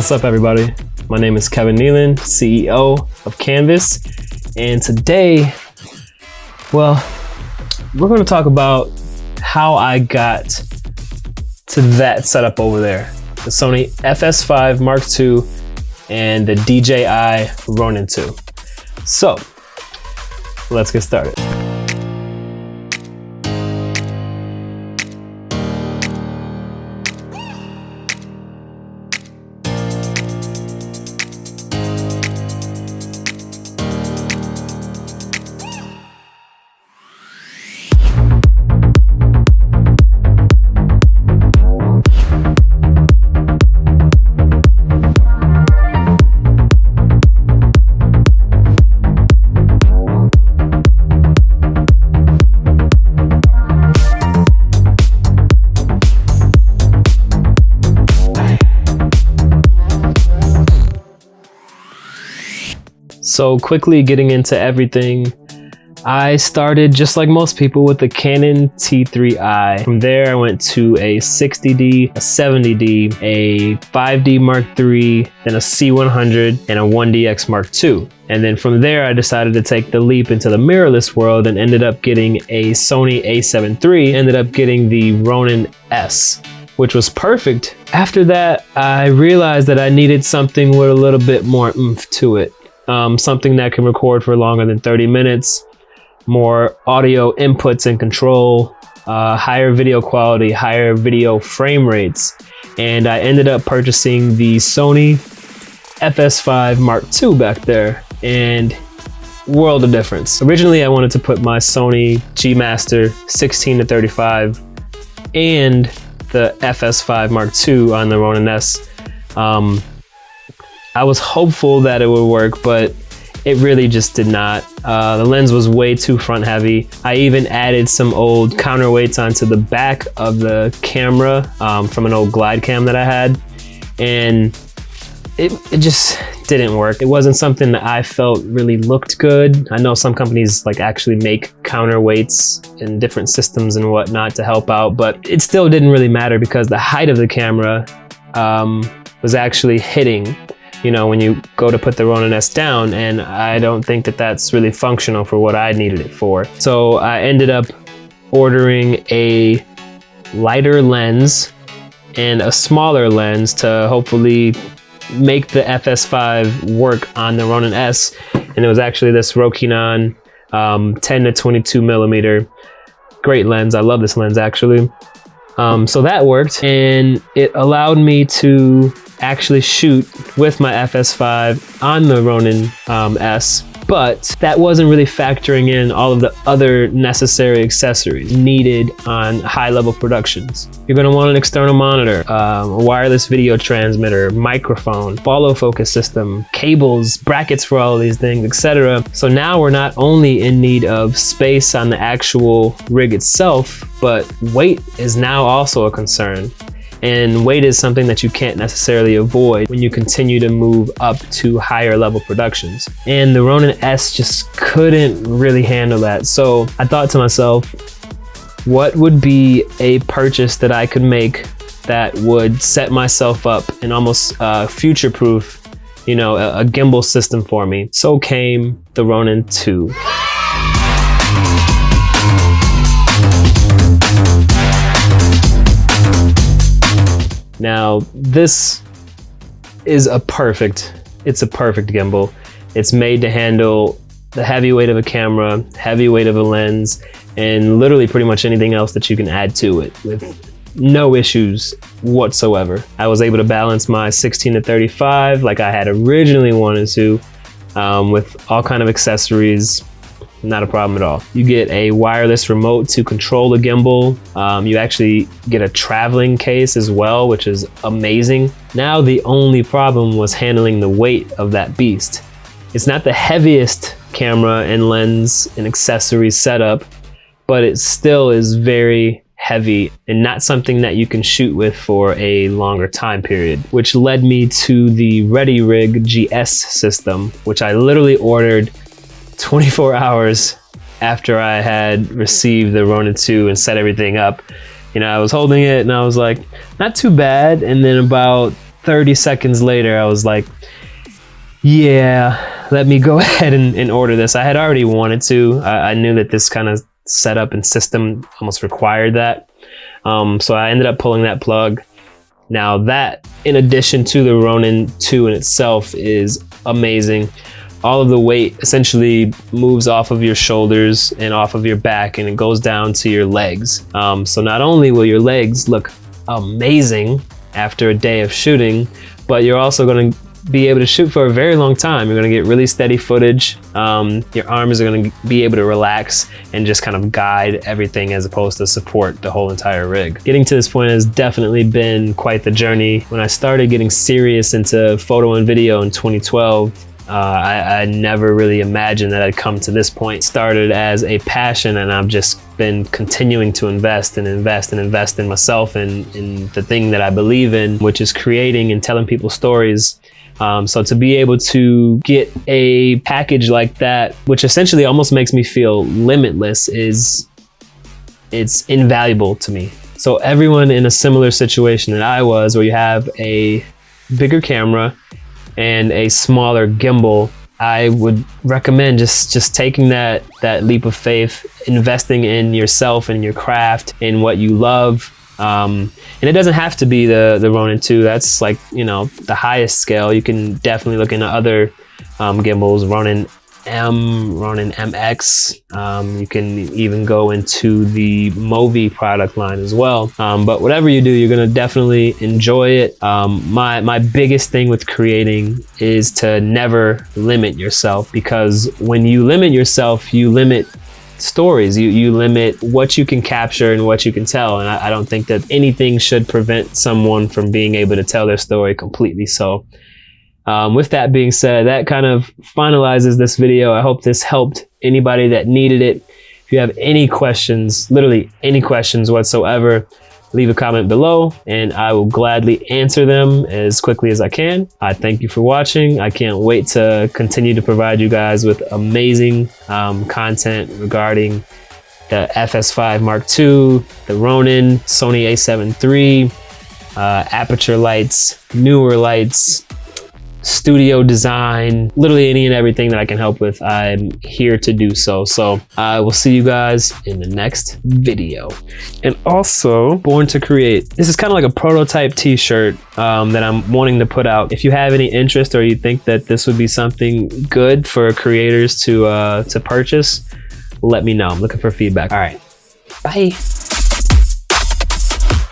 What's up, everybody? My name is Kvnvas, CEO of Kvnvas, and today, well, we're going to talk about how I got to that setup over there, the Sony FS5 MII and the DJI Ronin 2. So, let's get started. So quickly getting into everything, I started just like most people with the Canon T3i. From there I went to a 60D, a 70D, a 5D Mark III, then a C100 and a 1DX Mark II. And then from there I decided to take the leap into the mirrorless world and ended up getting a Sony a7 III, ended up getting the Ronin S, which was perfect. After that, I realized that I needed something with a little bit more oomph to it. Something that can record for longer than 30 minutes, more audio inputs and control, higher video quality, higher video frame rates. And I ended up purchasing the Sony FS5 MII back there, and world of difference. Originally, I wanted to put my Sony G Master 16-35 and the FS5 MII on the Ronin S. I was hopeful that it would work, but it really just did not. The lens was way too front heavy. I even added some old counterweights onto the back of the camera from an old glide cam that I had, and it just didn't work. It wasn't something that I felt really looked good. I know some companies like actually make counterweights in different systems and whatnot to help out, but it still didn't really matter because the height of the camera was actually hitting, you know, when you go to put the Ronin S down, and I don't think that that's really functional for what I needed it for. So I ended up ordering a lighter lens and a smaller lens to hopefully make the FS5 work on the Ronin S. And it was actually this Rokinon 10-22 millimeter. Great lens. I love this lens actually. So that worked, and it allowed me to actually shoot with my FS5 on the Ronin S, but that wasn't really factoring in all of the other necessary accessories needed on high-level productions. You're going to want an external monitor, a wireless video transmitter, microphone, follow focus system, cables, brackets for all of these things, etc. So now we're not only in need of space on the actual rig itself, but weight is now also a concern. And weight is something that you can't necessarily avoid when you continue to move up to higher level productions. And the Ronin S just couldn't really handle that. So I thought to myself, what would be a purchase that I could make that would set myself up and almost future-proof, you know, a gimbal system for me? So came the Ronin 2. Now, this is a perfect gimbal. It's made to handle the heavy weight of a camera, heavy weight of a lens, and literally pretty much anything else that you can add to it with no issues whatsoever. I was able to balance my 16-35 like I had originally wanted to, with all kind of accessories. Not a problem at all. You get a wireless remote to control the gimbal. You actually get a traveling case as well, which is amazing. Now the only problem was handling the weight of that beast. It's not the heaviest camera and lens and accessories setup, but it still is very heavy and not something that you can shoot with for a longer time period, which led me to the ReadyRig GS system, which I literally ordered 24 hours after I had received the Ronin 2 and set everything up. You know, I was holding it and I was like, not too bad. And then about 30 seconds later, I was like, yeah, let me go ahead and order this. I had already wanted to. I knew that this kind of setup and system almost required that. So I ended up pulling that plug. Now that, in addition to the Ronin 2 in itself, is amazing. All of the weight essentially moves off of your shoulders and off of your back, and it goes down to your legs. So not only will your legs look amazing after a day of shooting, but you're also going to be able to shoot for a very long time. You're going to get really steady footage. Your arms are going to be able to relax and just kind of guide everything as opposed to support the whole entire rig. Getting to this point has definitely been quite the journey. When I started getting serious into photo and video in 2012, I never really imagined that I'd come to this point. It started as a passion, and I've just been continuing to invest and invest and invest in myself and in the thing that I believe in, which is creating and telling people stories. So to be able to get a package like that, which essentially almost makes me feel limitless, it's invaluable to me. So everyone in a similar situation that I was, where you have a bigger camera and a smaller gimbal, I would recommend just taking that leap of faith, investing in yourself and your craft, in what you love. And it doesn't have to be the Ronin 2. That's like, you know, the highest scale. You can definitely look into other gimbals, Ronin M, Ronin MX. You can even go into the Movi product line as well. But whatever you do, you're gonna definitely enjoy it. My biggest thing with creating is to never limit yourself, because when you limit yourself, you limit stories. You limit what you can capture and what you can tell, and I don't think that anything should prevent someone from being able to tell their story completely. So with that being said, that kind of finalizes this video. I hope this helped anybody that needed it. If you have any questions, literally any questions whatsoever, leave a comment below and I will gladly answer them as quickly as I can. I thank you for watching. I can't wait to continue to provide you guys with amazing content regarding the FS5 Mark II, the Ronin, Sony a7 III, aperture lights, newer lights, studio design, literally any and everything that I can help with, I'm here to do so. So I will see you guys in the next video. And also, Born to Create. This is kind of like a prototype t-shirt that I'm wanting to put out. If you have any interest or you think that this would be something good for creators to purchase, let me know. I'm looking for feedback. All right, bye.